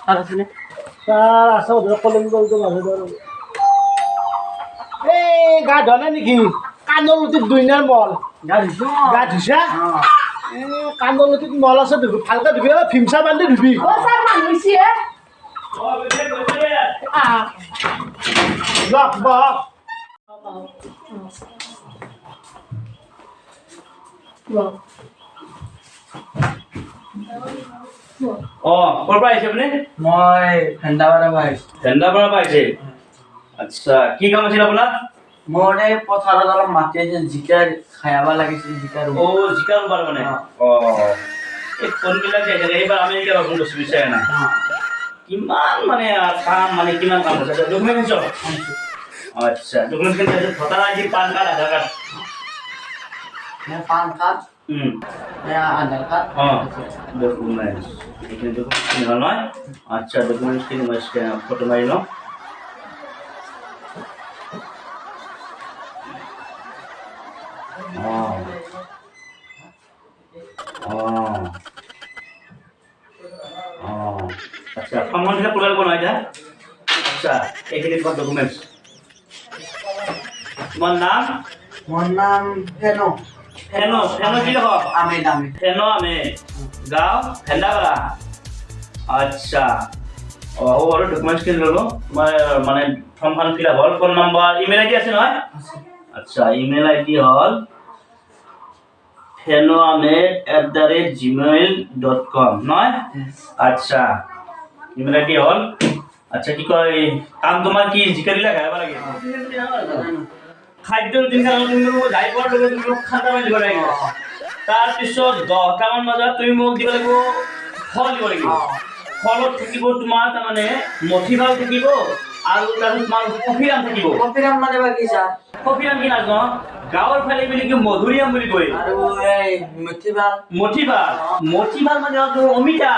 Sir আছেন sir আছে ওদের কলম বলতে পারবে ধরো এই গা ধরে নাকি কান্দলতিত দুইনার মল গা ধুইছা কান্দলতিত মল আছে ধুবি ভালকে ধুবি ফিমচা বান্ধি ধুবি ও স্যার মানুষই লক বক ক'ৰ পৰা আহিছে আপুনি? মই ভেন্দাপাৰা পাইছো ভেন্দাৰ পৰা পাইছে। আচ্ছা, কি কাম আছিল আপোনাৰ? মোৰ এই পথাৰত অলপ মাটি আছে জিকা খায়াবা লাগিছিল জিকা জিকা ৰুবাৰ মানে। এই ফোনবিলাক যে থাকে এইবাৰ আমেৰিকা নতুন বস্তু বিচাৰে নাই। কিমান মানে কাম মানে কিমান কাম আছে ডকুমেণ্ট আছে? আচ্ছা, ডকুমেণ্ট আছে ভোটাৰ আইডি পান কাৰ্ড আধাৰ কাৰ্ড পান কাৰ্ড আধাৰ কাৰ্ড ডকুমেণ্ট এইখিনি ডকুমেণ্ট নহয়। আচ্ছা, ডকুমেণ্টখিনি মই ফটো মাৰি লওঁ। আচ্ছা, সম্বন্ধিত পৰিয়াল কোন হয় এতিয়া? আচ্ছা, এইখিনি তোমাৰ ডকুমেণ্টছ। তোমাৰ নাম? মোৰ নাম ফেনো ফেনো ফেনো কি হওক? আমেদ আমেদ ফেনো আমেদ, গাঁও ভেন্দাপাৰা। আচ্ছা, হ'ব বাৰু ডকুমেণ্টছখিনি ল'লোঁ। তোমাৰ মানে ফৰ্মখন ফিল আপ হ'ল। ফোন নম্বৰ ইমেইল আইডি আছে নহয়? আচ্ছা, ইমেইল আইডি হ'ল fenoamed@gmail.com নহয়? আচ্ছা, ইমেইল আইডি হ'ল। আচ্ছা, কি কয় কাম তোমাৰ কি জিকা দিলে খাব লাগে? খাদ্য ৰুটিন তুমি যাই পোৱাৰ লগে তুমি মোক খাদ্য দিব লাগিব। তাৰপিছত 10টামান বজাত তুমি মোক দিব লাগিব ফল দিব লাগিব। ফলত থাকিব তোমাৰ তাৰমানে মঠিভাল থাকিব আৰু তাৰপিছত তোমাৰ কফিৰাম থাকিব। কপিৰাম মানে বা কি ছাৰ কফিৰাম কি নাজানো? গাঁৱৰ ফালে বুলি কি মধুৰিআম বুলি কয়। আৰু এই মিঠিবাল মঠিভাল মানে হ'ল তোৰ অমিতা।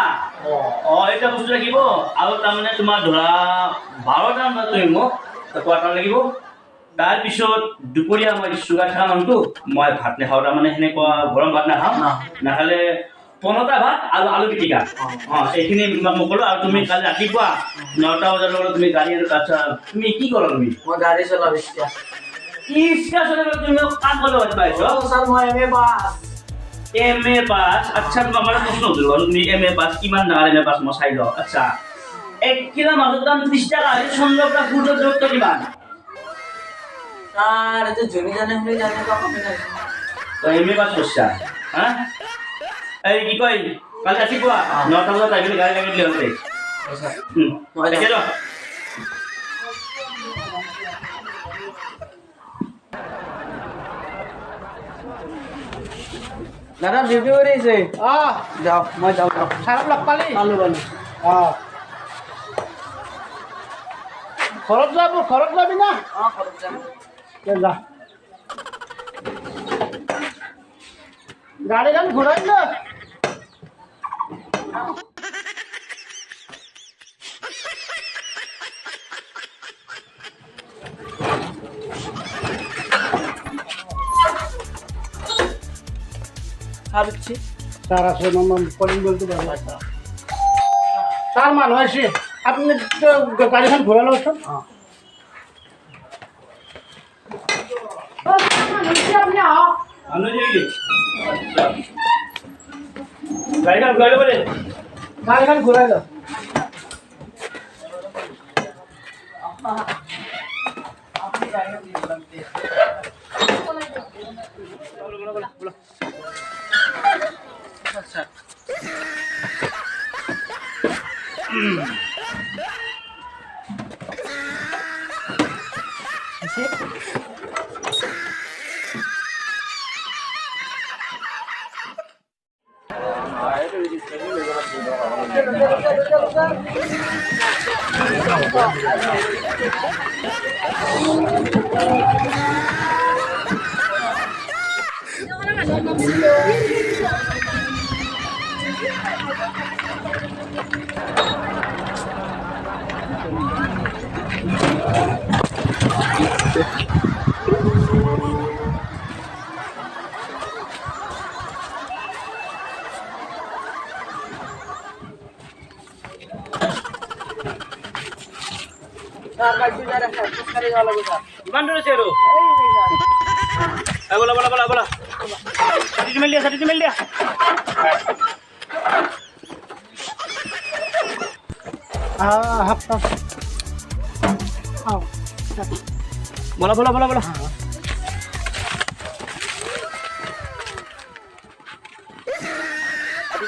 এটা বস্তু লাগিব আৰু তাৰমানে তোমাৰ ধৰা 12টামান বজাত তুমি মোক কোৱাৰ্টাৰ লাগিব। তাৰপিছত দুপৰীয়া মই চুগাৰ থকা মানুহটো মই ভাত নাখাওঁ, তাৰমানে সেনেকুৱা গৰম ভাত নাখাওঁ। নাখালে 15টা ভাত আৰু আলু পিটিকা। এইখিনি তোমাক মই ক'লোঁ। আৰু তুমি কালি ৰাতিপুৱা 9টা বজাৰ লগত তুমি গাড়ী আৰু আচ্ছা তুমি কি কৰা? তুমি মই গাড়ী চলাব ইচ্ছা ইচ্ছা চলে তুমি কাম কৰিব পাইছ? ছাৰ মই এম এ পাছ MA পাছ। আচ্ছা, তোমাক মই প্ৰশ্ন সুধিলোঁ তুমি MA পাছ কিমান ডাঙৰ MA পাছ মই চাই লওঁ। আচ্ছা, 1 কিলো মাছৰ দাম 30 টকা। চন্দ্ৰপুৰা সূৰ্যৰ দূৰত্ব কিমান? ছাৰ এইটো যোনে জানে শুনি জানে বা কমে জানে তই MA পাছ কৰিছা? হা এই কি কয় কালি ৰাতিপুৱা 9টা বজাত আহিলে গাড়ী লাগি দিলে হ'লে এতিয়া ৰ দাদা ডিউটি কৰি আছে যাওক মই যাওঁ ছাৰক লগ পালি পালোঁ পালোঁ ঘৰত যাবি না ঘৰত যাম যা গাড়ীখন ঘূৰাই ল স্যার আছে কলিং বলতে পারবো স্যার মানুষ আছে আপনি গাড়িখান ঘুরে নেবেন গাড়িখান ঘুরাই দাও কিমান দূৰ আছে আৰু বলা বলা বলা বলা ছাতিটো মেলি দিয়া বলা বলা বলা বলা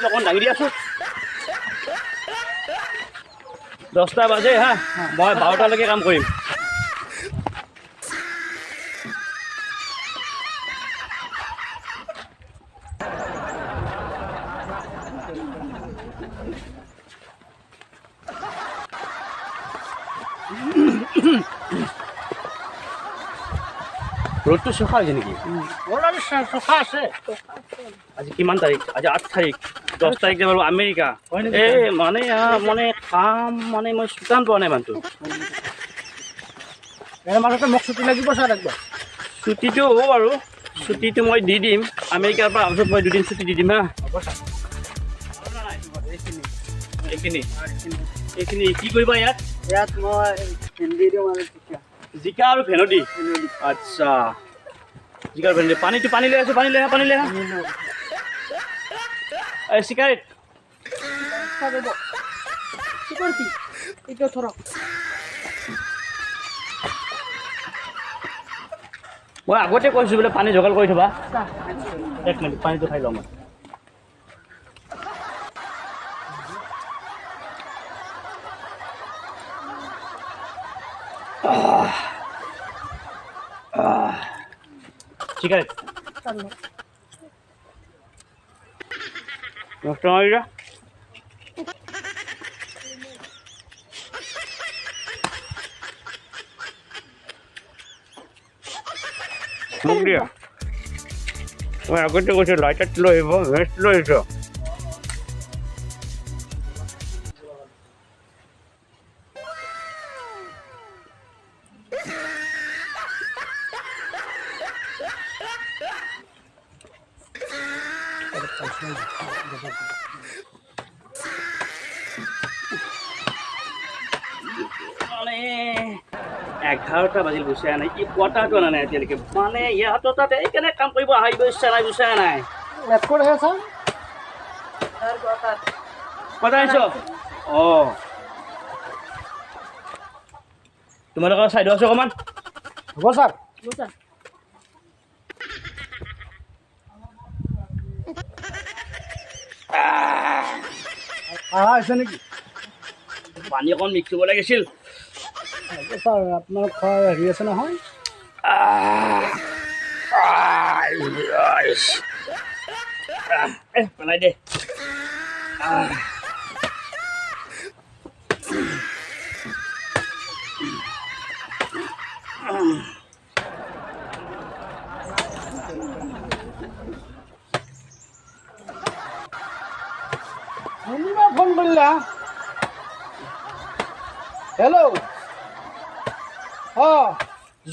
অকণ দাঙি দি আছো 10টা বাজে হা মই 12টালৈকে কাম কৰিম ৰ'দটো চখা হৈছে নেকি চফা আছে আজি কিমান তাৰিখ আজি 8 তাৰিখ 10 তাৰিখ যাব আমেৰিকা এই মানে মানে কাম মানে মই চুটান পোৱা নাই মানুহটো ইয়াৰ মাজতে মোক ছুটি লাগিব ছাৰ একবাৰ ছুটিটো হ'ব বাৰু ছুটিটো মই দি দিম আমেৰিকাৰ পৰা অহাৰ পিছত মই 2 দিন ছুটি দি দিম হা হ'ব ছাৰ এইখিনি কি কৰিবা ইয়াত মই হিন্দী দিওঁ আৰু জিকা আৰু ভেনদি আচ্ছা জিকা আৰু ভেনদি পানী লৈ আছো পানী লৈ আহা এই চিগাৰেট মই আগতে কৈছোঁ বোলে পানী যোগাৰ কৰি থবা 1 মিনিট পানীটো খাই লওঁ মই চিগাৰেট নষ্ট নকৰিবা মোক দিয়া মই আগতে কৈছোঁ লাইটাৰটো লৈ আহিব ভেষ্ট লৈ আহিছোঁ মানে 11টা বাজিল গুচাই নাই কি পটাটো অনা নাই এতিয়ালৈকে মানে ইয়াতো তাতে এইকাৰণে কাম কৰিব আহিব ইচ্ছা নাই গুচাই নাই ক'ত আছে ছাৰ ক'ত আহিছ অঁ তোমালোকৰ চাইডত আছো অকণমান হ'ব ছাৰ আছে নেকি পানী অকণ মিক্স কৰিব লাগিছিল ছাৰ আপোনাৰ খোৱা হেৰি আছে নহয় পেলাই দে ফোন কৰিলা হেল্ল'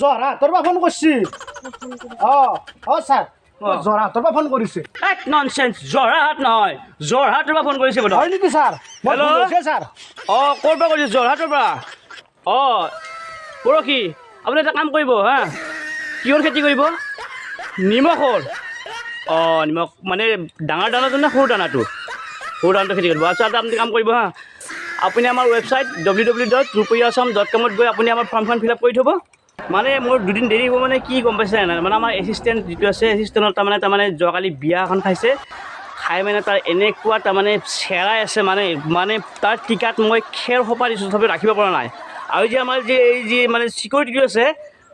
যোৰহাটৰ পৰা ফোন কৰিছে ছাৰ যোৰহাটৰ পৰা ফোন কৰিছে এক ননচেন্স যোৰহাট নহয় যোৰহাটৰ পৰা ফোন কৰিছে বোধ হয় নেকি ছাৰ হেল্ল' ছাৰ অঁ ক'ৰ পৰা কৰিছে যোৰহাটৰ পৰা অঁ পৰহি আপুনি এটা কাম কৰিব হা কিহৰ খেতি কৰিব নিমখৰ অঁ নিমখ মানে ডাঙৰ দানাটো নে সৰু দানাটো খেতি কৰিব আচ্ছা এটা আপুনি কাম কৰিব হা আপুনি আমাৰ ৱেবছাইট www.rupayaasam.com গৈ আপুনি আমাৰ ফৰ্মখন ফিল আপ কৰি থ'ব মানে মোৰ 2 দিন দেৰি হ'ব মানে কি গম পাইছে নাই মানে আমাৰ এছিষ্টেণ্ট যিটো আছে এছিষ্টেণ্টৰ তাৰমানে যোৱাকালি বিয়া এখন খাইছে খাই মানে তাৰ এনেকুৱা তাৰমানে চেৰাই আছে মানে তাৰ টিকাত মই খেৰ সোপা দিছোঁ তথাপি ৰাখিব পৰা নাই আৰু যে আমাৰ যে এই যে মানে চিকিউৰিটিটো আছে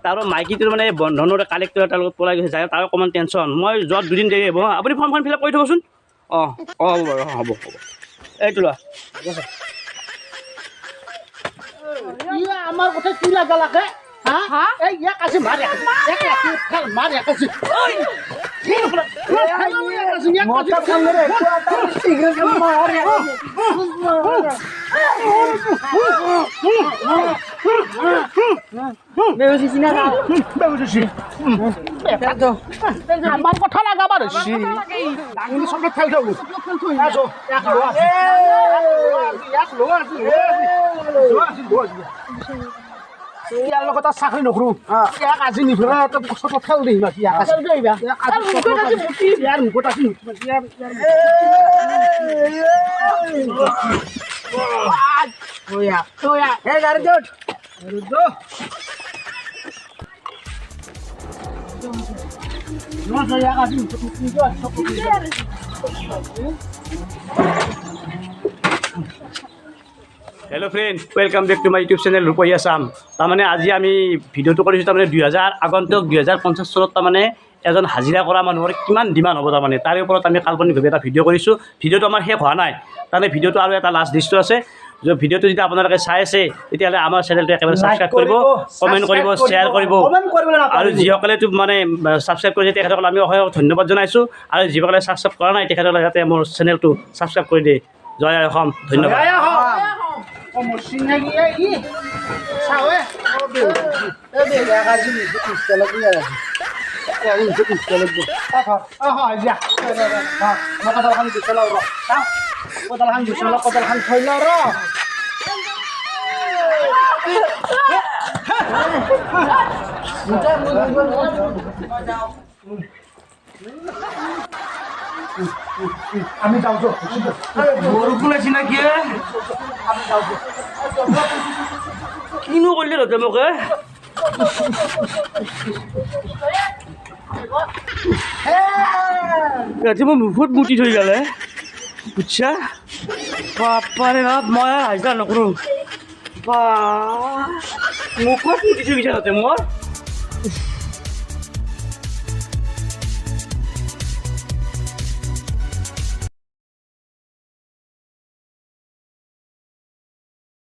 তাৰ মাইকীটোৰ মানে বন্ধনৰ কালেক্টৰ তাৰ লগত পলাই গৈছে যায় তাৰ অকণমান টেনশ্যন মই যোৱাত 2 দিন দেৰি হ'ব আপুনি ফৰ্মখন ফিল আপ কৰি থ'বচোন অঁ হ'ব বাৰু হ'ব এইটো লোৱা আমাৰ কথা কি লাগা লাগে ইয়াক আছে মাৰি আমাৰ কথা লাগাবাৰ চব খেল থব ইয়াৰ লগত আৰু চাকৰি নকৰোঁ ইয়াক আজি নিফেলাই এটা চটত খেল দিম ইয়াক ইয়াৰ মুখত আছে hello' friend welcome back to my YouTube channel Rupohi Assam তাৰমানে আজি আমি ভিডিঅ'টো কৰিছোঁ তাৰমানে 2050 চনত তাৰমানে এজন হাজিৰা কৰা মানুহৰ কিমান ডিমাণ্ড হ'ব তাৰমানে তাৰে ওপৰত আমি কাল্পনিকভাৱে এটা ভিডিঅ' কৰিছোঁ ভিডিঅ'টো আমাৰ শেষ হোৱা নাই তাৰমানে ভিডিঅ'টো আৰু এটা লাষ্ট দৃশ্য আছে ভিডিঅ'টো যদি আপোনালোকে চাই আছে তেতিয়াহ'লে আমাৰ চেনেলটো একেবাৰে ছাবস্ক্ৰাইব কৰিব কমেণ্ট কৰিব শ্বেয়াৰ কৰিব আৰু যিসকলে মানে ছাবস্ক্ৰাইব কৰিছে তেখেতসকলে আমি অশেষ ধন্যবাদ জনাইছোঁ আৰু যিসকলে ছাবস্ক্ৰাইব কৰা নাই তেখেতসকলে যাতে মোৰ চেনেলটো ছাবস্ক্ৰাইব কৰি দিয়ে জয় আই অসম ধন্যবাদ কদালখান থৈ লওঁ ৰ আমি যাওঁ বৰষুণ আছে নেকি কিনো কৰিলে ৰতে মোক ৰাতি মই মুখত মুটি থৈ গ'লে বুজিছা বাপাৰে বাপ মই হাজিৰা নকৰোঁ বা মুখত মুটি থৈ গৈছে তাতে মোৰ